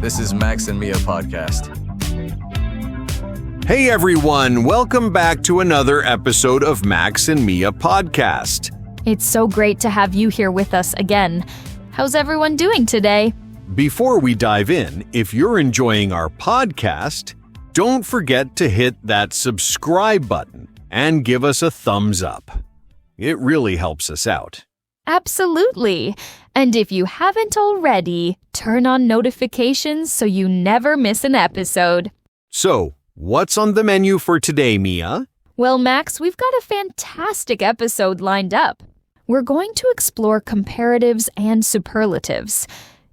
This is Max and Mia podcast. Hey everyone, welcome back to another episode of Max and Mia podcast. It's so great to have you here with us again. How's everyone doing today? Before we dive in, if you're enjoying our podcast, don't forget to hit that subscribe button and give us a thumbs up. It really helps us out. Absolutely. And if you haven't already, turn on notifications so you never miss an episode. So, what's on the menu for today, Mia? Well, Max, we've got a fantastic episode lined up. We're going to explore comparatives and superlatives.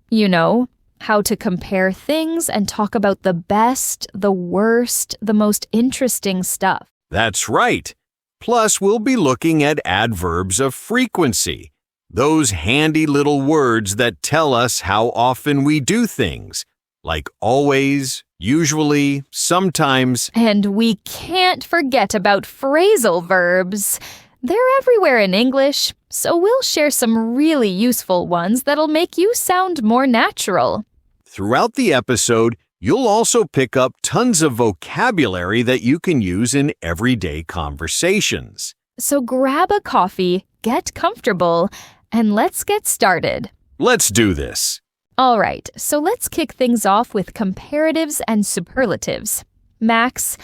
You know, how to compare things and talk about the best, the worst, the most interesting stuff. That's right. Plus, we'll be looking at adverbs of frequency, those handy little words that tell us how often we do things, like always, usually, sometimes. And we can't forget about phrasal verbs. They're everywhere in English, so we'll share some really useful ones that'll make you sound more natural. Throughout the episode, you'll also pick up tons of vocabulary that you can use in everyday conversations. So grab a coffee, get comfortable, and let's get started. Let's do this. All right, so let's kick things off with comparatives and superlatives. Max,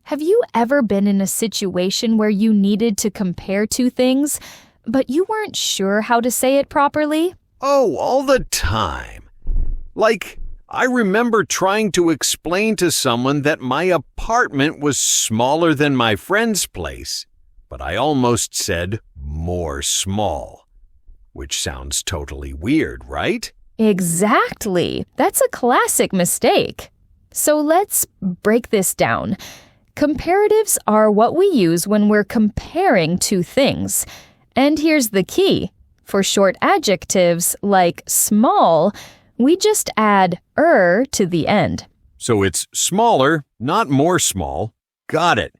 have you ever been in a situation where you needed to compare two things, but you weren't sure how to say it properly? Oh, all the time. Like, I remember trying to explain to someone that my apartment was smaller than my friend's place, but I almost said more small, which sounds totally weird, right? Exactly. That's a classic mistake. So let's break this down. Comparatives are what we use when we're comparing two things. And here's the key. For short adjectives like small, we just add "er" to the end. So it's smaller, not more small. Got it.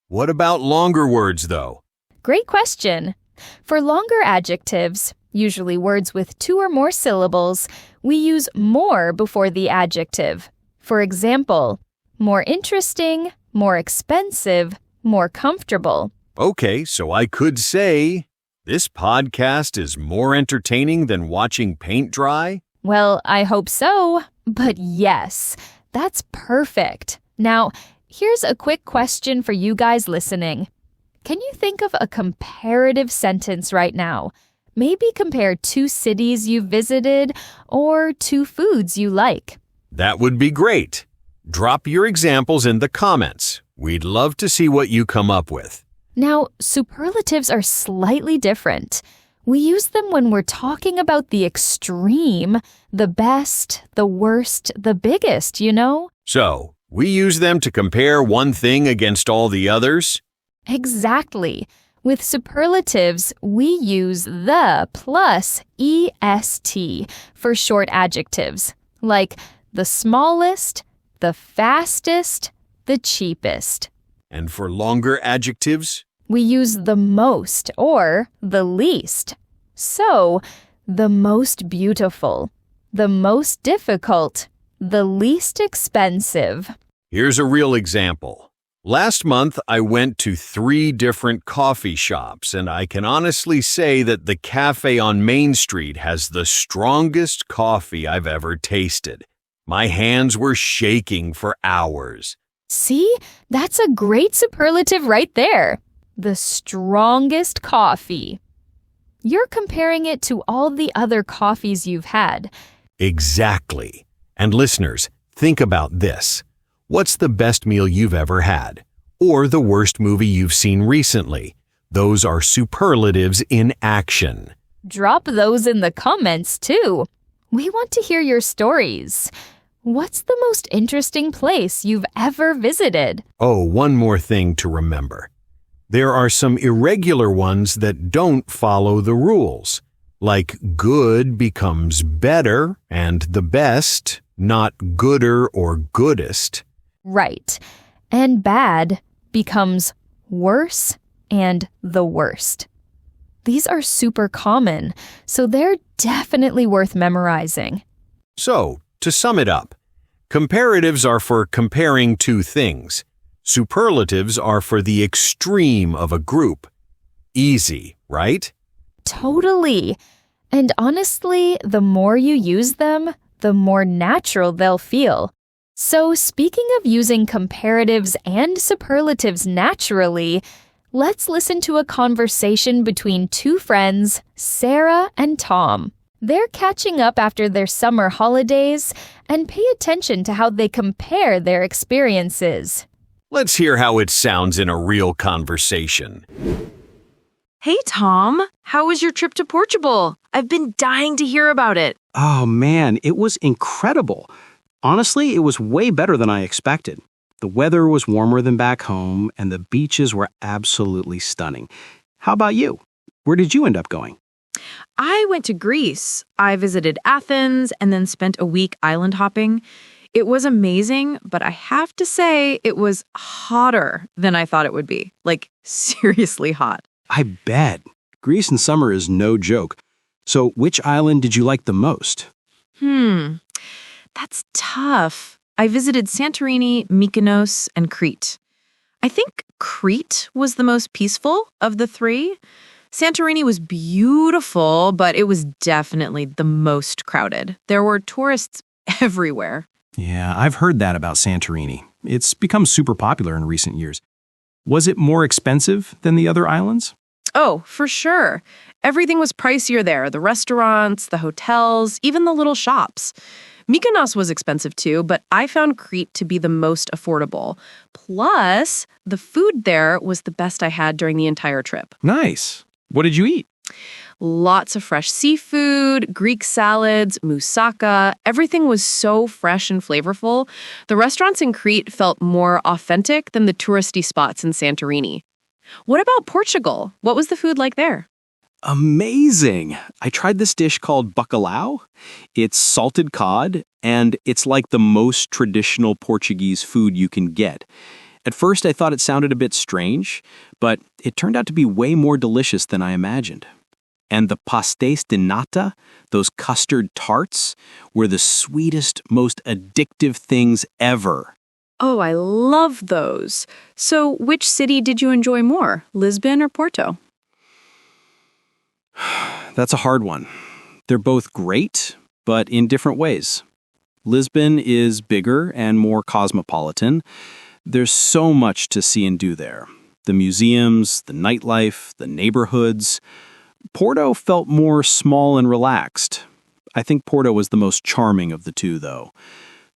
What about longer words, though? Great question. For longer adjectives, usually words with two or more syllables, we use more before the adjective. For example, more interesting, more expensive, more comfortable. Okay, so I could say, this podcast is more entertaining than watching paint dry? Well, I hope so. But yes, that's perfect. Now, here's a quick question for you guys listening. Can you think of a comparative sentence right now? Maybe compare two cities you've visited or two foods you like. That would be great. Drop your examples in the comments. We'd love to see what you come up with. Now, superlatives are slightly different. We use them when we're talking about the extreme, the best, the worst, the biggest, you know? So, we use them to compare one thing against all the others? Exactly. With superlatives, we use the plus est for short adjectives, like the smallest, the fastest, the cheapest. And for longer adjectives? We use the most or the least. So, the most beautiful, the most difficult, the least expensive. Here's a real example. Last month, I went to 3 different coffee shops, and I can honestly say that the cafe on Main Street has the strongest coffee I've ever tasted. My hands were shaking for hours. See, that's a great superlative right there. The strongest coffee. You're comparing it to all the other coffees you've had. Exactly. And listeners, think about this. What's the best meal you've ever had? Or the worst movie you've seen recently? Those are superlatives in action. Drop those in the comments too. We want to hear your stories. What's the most interesting place you've ever visited? Oh, one more thing to remember. There are some irregular ones that don't follow the rules, like good becomes better and the best, not gooder or goodest. Right. And bad becomes worse and the worst. These are super common, so they're definitely worth memorizing. So, to sum it up, Comparatives are for comparing two things. Superlatives are for the extreme of a group. Easy, right? Totally. And honestly, the more you use them, the more natural they'll feel. So speaking of using comparatives and superlatives naturally, let's listen to a conversation between two friends, Sarah and Tom. They're catching up after their summer holidays, and pay attention to how they compare their experiences. Let's hear how it sounds in a real conversation. Hey, Tom. How was your trip to Portugal? I've been dying to hear about it. Oh man, it was incredible. Honestly, it was way better than I expected. The weather was warmer than back home, and the beaches were absolutely stunning. How about you? Where did you end up going? I went to Greece. I visited Athens and then spent a week island hopping. It was amazing, but I have to say it was hotter than I thought it would be. Like, seriously hot. I bet. Greece in summer is no joke. So which island did you like the most? That's tough. I visited Santorini, Mykonos, and Crete. I think Crete was the most peaceful of the three. Santorini was beautiful, but it was definitely the most crowded. There were tourists everywhere. Yeah, I've heard that about Santorini. It's become super popular in recent years. Was it more expensive than the other islands? Oh, for sure. Everything was pricier there. The restaurants, the hotels, even the little shops. Mykonos was expensive too, but I found Crete to be the most affordable. Plus, the food there was the best I had during the entire trip. Nice. What did you eat? Lots of fresh seafood, Greek salads, moussaka. Everything was so fresh and flavorful. The restaurants in Crete felt more authentic than the touristy spots in Santorini. What about Portugal? What was the food like there? Amazing! I tried this dish called bacalhau. It's salted cod, and it's like the most traditional Portuguese food you can get. At first, I thought it sounded a bit strange, but it turned out to be way more delicious than I imagined. And the pastéis de nata, those custard tarts, were the sweetest, most addictive things ever. Oh, I love those. So which city did you enjoy more, Lisbon or Porto? That's a hard one. They're both great, but in different ways. Lisbon is bigger and more cosmopolitan. There's so much to see and do there. The museums, the nightlife, the neighborhoods. Porto felt more small and relaxed. I think Porto was the most charming of the two, though.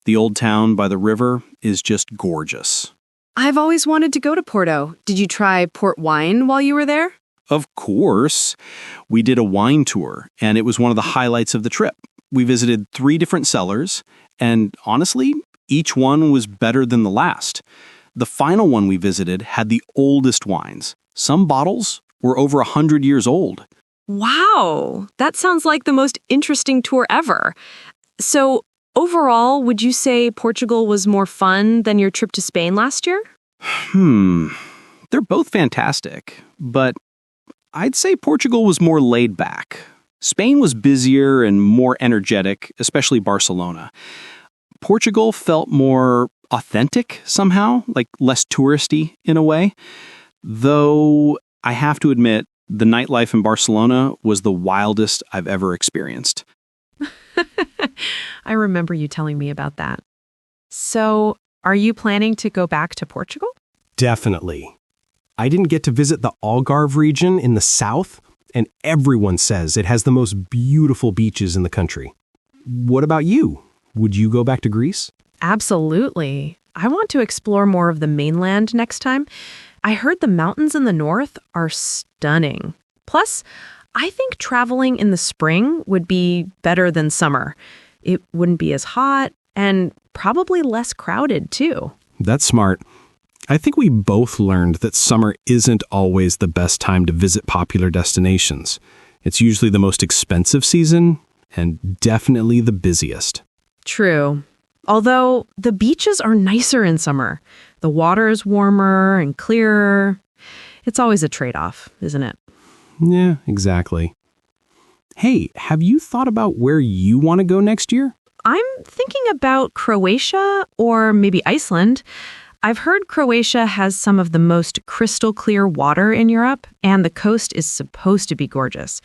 The old town by the river is just gorgeous. I've always wanted to go to Porto. Did you try port wine while you were there? Of course. We did a wine tour, and it was one of the highlights of the trip. We visited 3 different cellars, and honestly, each one was better than the last. The final one we visited had the oldest wines. Some bottles were over 100 years old. Wow, that sounds like the most interesting tour ever. So, overall, would you say Portugal was more fun than your trip to Spain last year? They're both fantastic, but I'd say Portugal was more laid back. Spain was busier and more energetic, especially Barcelona. Portugal felt more authentic somehow, like less touristy in a way. Though I have to admit, the nightlife in Barcelona was the wildest I've ever experienced. I remember you telling me about that. So, are you planning to go back to Portugal? Definitely. I didn't get to visit the Algarve region in the south, and everyone says it has the most beautiful beaches in the country. What about you? Would you go back to Greece? Absolutely. I want to explore more of the mainland next time. I heard the mountains in the north are stunning. Plus, I think traveling in the spring would be better than summer. It wouldn't be as hot and probably less crowded, too. That's smart. I think we both learned that summer isn't always the best time to visit popular destinations. It's usually the most expensive season and definitely the busiest. True. Although the beaches are nicer in summer. The water is warmer and clearer. It's always a trade-off, isn't it? Yeah, exactly. Hey, have you thought about where you want to go next year? I'm thinking about Croatia or maybe Iceland. I've heard Croatia has some of the most crystal clear water in Europe, and the coast is supposed to be gorgeous.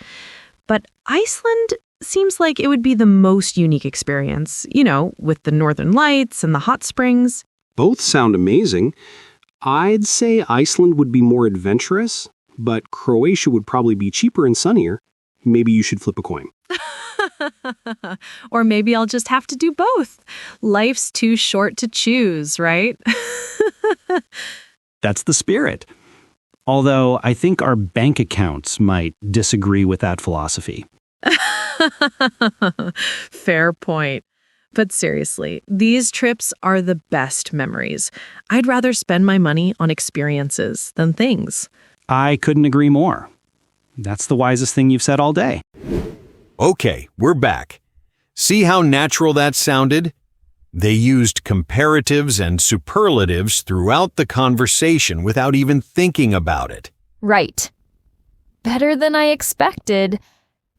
But Iceland seems like it would be the most unique experience, with the northern lights and the hot springs. Both sound amazing. I'd say Iceland would be more adventurous, but Croatia would probably be cheaper and sunnier. Maybe you should flip a coin. Or maybe I'll just have to do both. Life's too short to choose, right? That's the spirit. Although I think our bank accounts might disagree with that philosophy. Fair point. But seriously, these trips are the best memories. I'd rather spend my money on experiences than things. I couldn't agree more. That's the wisest thing you've said all day. Okay, we're back. See how natural that sounded? They used comparatives and superlatives throughout the conversation without even thinking about it. Right. Better than I expected.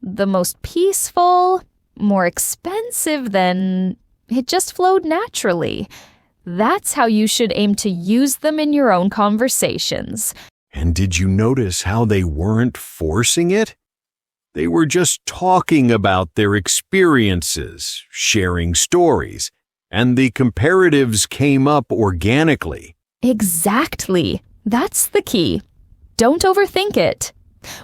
The most peaceful, more expensive than... It just flowed naturally. That's how you should aim to use them in your own conversations. And did you notice how they weren't forcing it? They were just talking about their experiences, sharing stories, and the comparatives came up organically. Exactly. That's the key. Don't overthink it.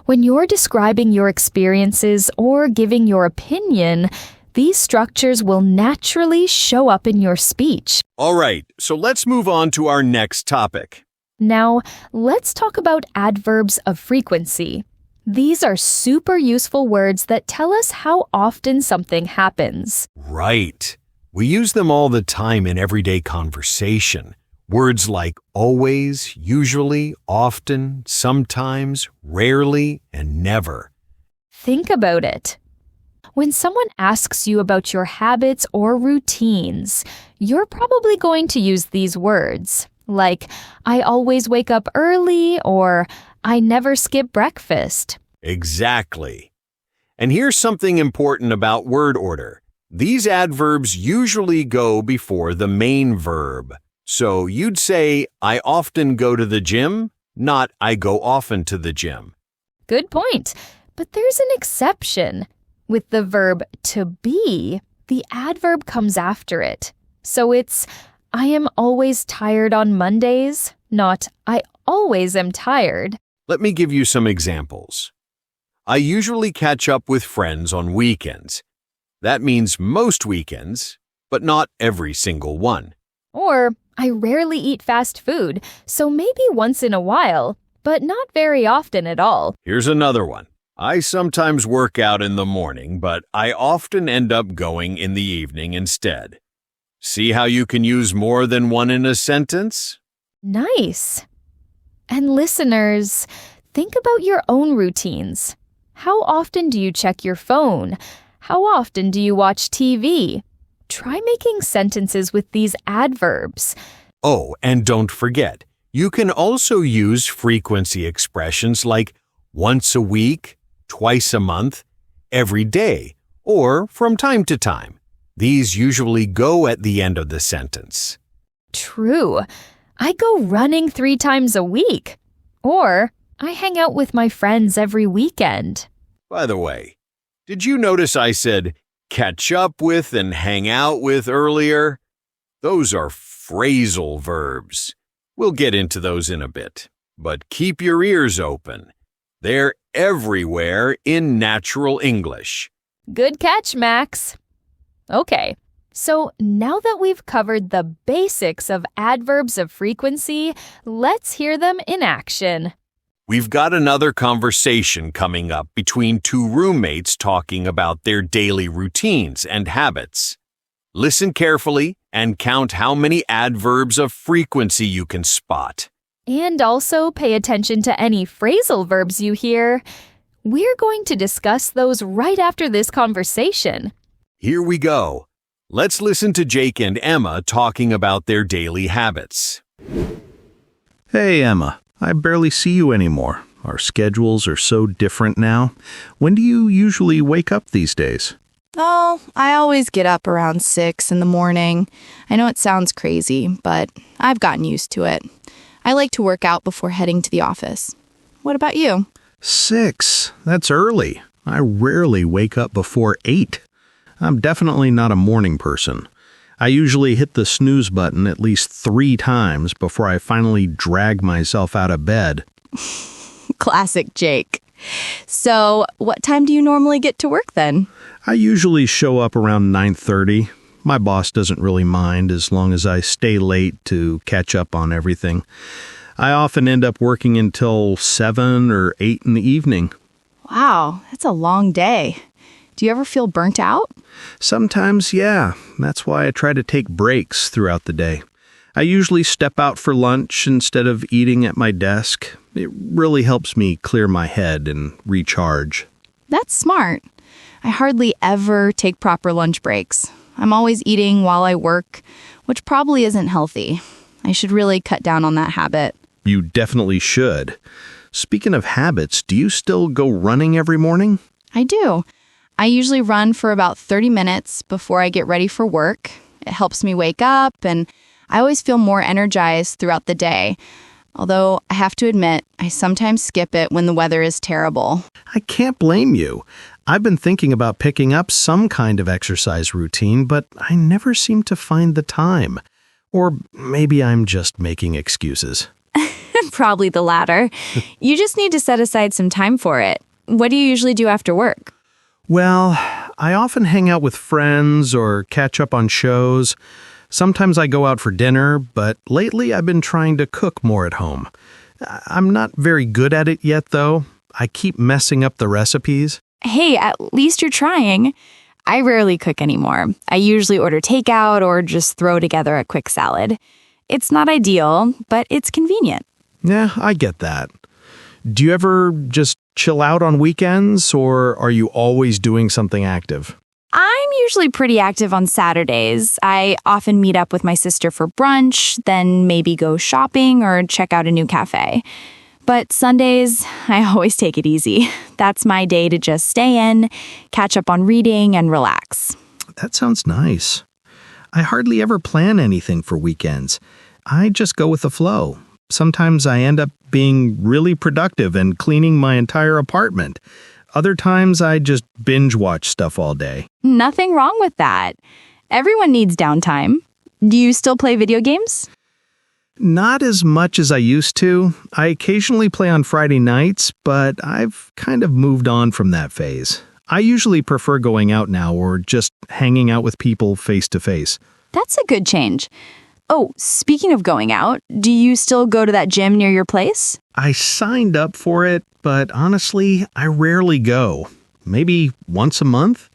When you're describing your experiences or giving your opinion, these structures will naturally show up in your speech. All right, so let's move on to our next topic. Now, let's talk about adverbs of frequency. These are super useful words that tell us how often something happens. Right. We use them all the time in everyday conversation. Words like always, usually, often, sometimes, rarely, and never. Think about it. When someone asks you about your habits or routines, you're probably going to use these words, like, I always wake up early, or I never skip breakfast. Exactly. And here's something important about word order. These adverbs usually go before the main verb. So you'd say, I often go to the gym, not I go often to the gym. Good point. But there's an exception. With the verb to be, the adverb comes after it. So it's, I am always tired on Mondays, not I always am tired. Let me give you some examples. I usually catch up with friends on weekends. That means most weekends, but not every single one. Or, I rarely eat fast food, so maybe once in a while, but not very often at all. Here's another one. I sometimes work out in the morning, but I often end up going in the evening instead. See how you can use more than one in a sentence? Nice. And listeners, think about your own routines. How often do you check your phone? How often do you watch TV? Try making sentences with these adverbs. Oh, and don't forget, you can also use frequency expressions like once a week, twice a month, every day, or from time to time. These usually go at the end of the sentence. True. I go running 3 times a week. Or I hang out with my friends every weekend. By the way, did you notice I said catch up with and hang out with earlier? Those are phrasal verbs. We'll get into those in a bit. But keep your ears open. They're everywhere in natural English. Good catch, Max. Okay, so now that we've covered the basics of adverbs of frequency, let's hear them in action. We've got another conversation coming up between 2 roommates talking about their daily routines and habits. Listen carefully and count how many adverbs of frequency you can spot. And also pay attention to any phrasal verbs you hear. We're going to discuss those right after this conversation. Here we go. Let's listen to Jake and Emma talking about their daily habits. Hey, Emma. I barely see you anymore. Our schedules are so different now. When do you usually wake up these days? Oh, I always get up around 6 in the morning. I know it sounds crazy, but I've gotten used to it. I like to work out before heading to the office. What about you? 6. That's early. I rarely wake up before 8. I'm definitely not a morning person. I usually hit the snooze button at least 3 times before I finally drag myself out of bed. Classic Jake. So, what time do you normally get to work then? I usually show up around 9:30. My boss doesn't really mind as long as I stay late to catch up on everything. I often end up working until 7 or 8 in the evening. Wow, that's a long day. Do you ever feel burnt out? Sometimes, yeah. That's why I try to take breaks throughout the day. I usually step out for lunch instead of eating at my desk. It really helps me clear my head and recharge. That's smart. I hardly ever take proper lunch breaks. I'm always eating while I work, which probably isn't healthy. I should really cut down on that habit. You definitely should. Speaking of habits, do you still go running every morning? I do. I usually run for about 30 minutes before I get ready for work. It helps me wake up, and I always feel more energized throughout the day. Although I have to admit, I sometimes skip it when the weather is terrible. I can't blame you. I've been thinking about picking up some kind of exercise routine, but I never seem to find the time. Or maybe I'm just making excuses. Probably the latter. You just need to set aside some time for it. What do you usually do after work? Well, I often hang out with friends or catch up on shows. Sometimes I go out for dinner, but lately I've been trying to cook more at home. I'm not very good at it yet, though. I keep messing up the recipes. Hey, at least you're trying. I rarely cook anymore. I usually order takeout or just throw together a quick salad. It's not ideal, but it's convenient. Yeah, I get that. Do you ever just chill out on weekends, or are you always doing something active? I'm usually pretty active on Saturdays. I often meet up with my sister for brunch, then maybe go shopping or check out a new cafe. But Sundays, I always take it easy. That's my day to just stay in, catch up on reading, and relax. That sounds nice. I hardly ever plan anything for weekends. I just go with the flow. Sometimes I end up being really productive and cleaning my entire apartment. Other times I just binge watch stuff all day. Nothing wrong with that. Everyone needs downtime. Do you still play video games? Not as much as I used to. I occasionally play on Friday nights, but I've kind of moved on from that phase. I usually prefer going out now or just hanging out with people face to face. That's a good change. Oh, speaking of going out, do you still go to that gym near your place? I signed up for it, but honestly, I rarely go. Maybe once a month.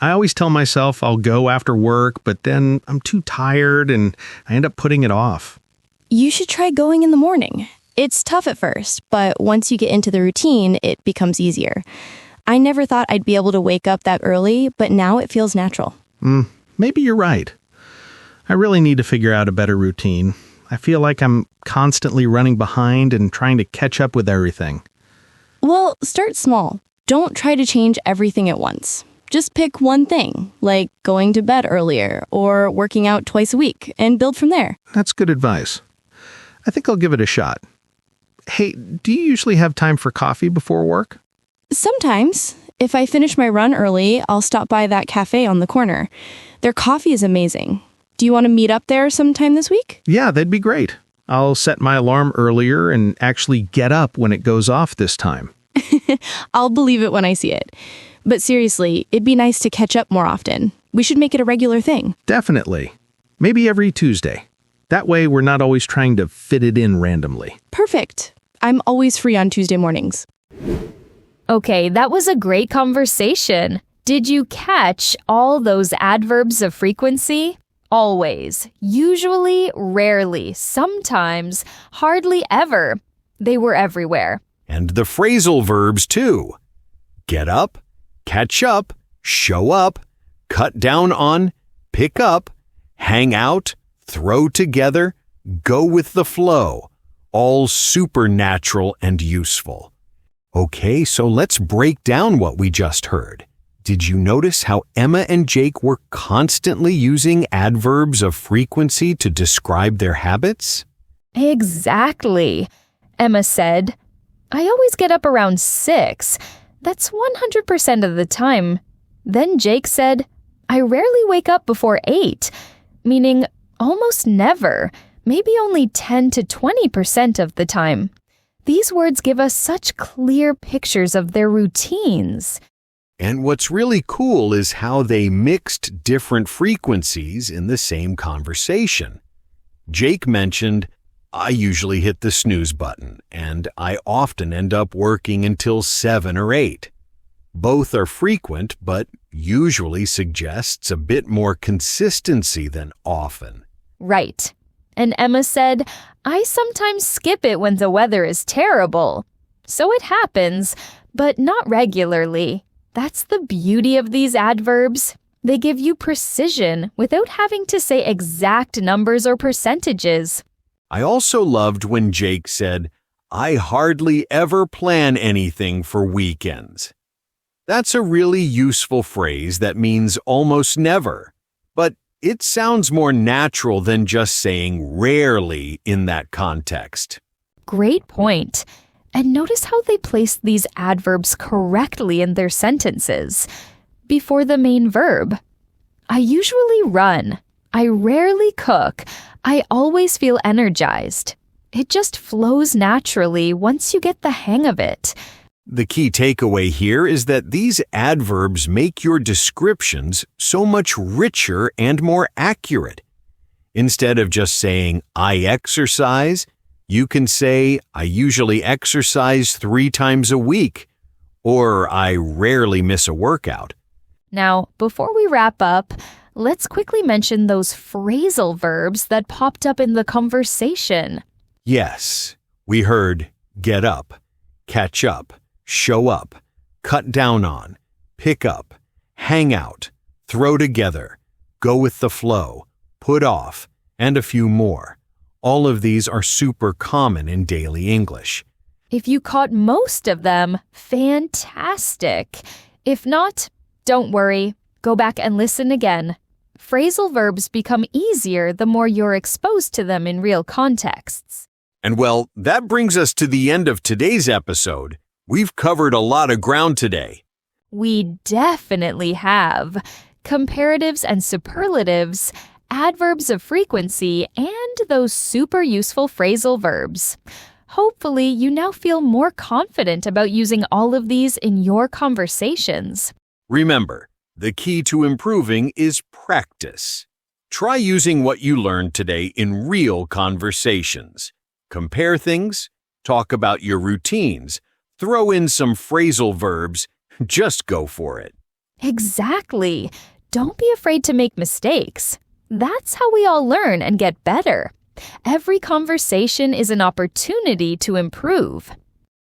I always tell myself I'll go after work, but then I'm too tired and I end up putting it off. You should try going in the morning. It's tough at first, but once you get into the routine, it becomes easier. I never thought I'd be able to wake up that early, but now it feels natural. Maybe you're right. I really need to figure out a better routine. I feel like I'm constantly running behind and trying to catch up with everything. Well, start small. Don't try to change everything at once. Just pick one thing, like going to bed earlier or working out twice a week, and build from there. That's good advice. I think I'll give it a shot. Hey, do you usually have time for coffee before work? Sometimes. If I finish my run early, I'll stop by that cafe on the corner. Their coffee is amazing. Do you want to meet up there sometime this week? Yeah, that'd be great. I'll set my alarm earlier and actually get up when it goes off this time. I'll believe it when I see it. But seriously, it'd be nice to catch up more often. We should make it a regular thing. Definitely. Maybe every Tuesday. That way we're not always trying to fit it in randomly. Perfect. I'm always free on Tuesday mornings. Okay, that was a great conversation. Did you catch all those adverbs of frequency? Always, usually, rarely, sometimes, hardly ever. They were everywhere. And the phrasal verbs, too. Get up, catch up, show up, cut down on, pick up, hang out, throw together, go with the flow. All supernatural and useful. Okay, so let's break down what we just heard. Did you notice how Emma and Jake were constantly using adverbs of frequency to describe their habits? Exactly. Emma said, I always get up around 6. That's 100% of the time. Then Jake said, I rarely wake up before 8, meaning almost never, maybe only 10 to 20% of the time. These words give us such clear pictures of their routines. And what's really cool is how they mixed different frequencies in the same conversation. Jake mentioned, I usually hit the snooze button, and I often end up working until 7 or 8. Both are frequent, but usually suggests a bit more consistency than often. Right. And Emma said, I sometimes skip it when the weather is terrible. So it happens, but not regularly. That's the beauty of these adverbs. They give you precision without having to say exact numbers or percentages. I also loved when Jake said, I hardly ever plan anything for weekends. That's a really useful phrase that means almost never, but it sounds more natural than just saying rarely in that context. Great point. And notice how they place these adverbs correctly in their sentences. Before the main verb. I usually run. I rarely cook. I always feel energized. It just flows naturally once you get the hang of it. The key takeaway here is that these adverbs make your descriptions so much richer and more accurate. Instead of just saying, I exercise, you can say, I usually exercise 3 times a week, or I rarely miss a workout. Now, before we wrap up, let's quickly mention those phrasal verbs that popped up in the conversation. Yes, we heard get up, catch up, show up, cut down on, pick up, hang out, throw together, go with the flow, put off, and a few more. All of these are super common in daily English. If you caught most of them, fantastic. If not, don't worry. Go back and listen again. Phrasal verbs become easier the more you're exposed to them in real contexts. And well, that brings us to the end of today's episode. We've covered a lot of ground today. We definitely have. Comparatives and superlatives, adverbs of frequency, and those super useful phrasal verbs. Hopefully, you now feel more confident about using all of these in your conversations. Remember, the key to improving is practice. Try using what you learned today in real conversations. Compare things, talk about your routines, throw in some phrasal verbs, just go for it. Exactly. Don't be afraid to make mistakes. That's how we all learn and get better. Every conversation is an opportunity to improve.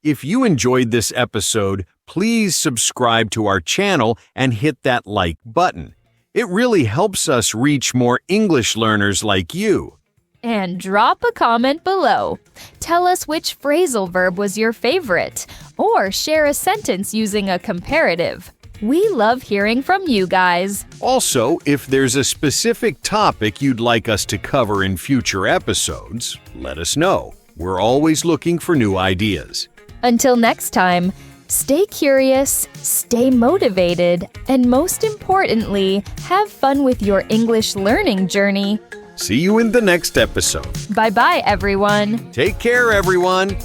If you enjoyed this episode, please subscribe to our channel and hit that like button. It really helps us reach more English learners like you. And drop a comment below. Tell us which phrasal verb was your favorite, or share a sentence using a comparative. We love hearing from you guys. Also, if there's a specific topic you'd like us to cover in future episodes, let us know. We're always looking for new ideas. Until next time, stay curious, stay motivated, and most importantly, have fun with your English learning journey. See you in the next episode. Bye-bye, everyone. Take care, everyone.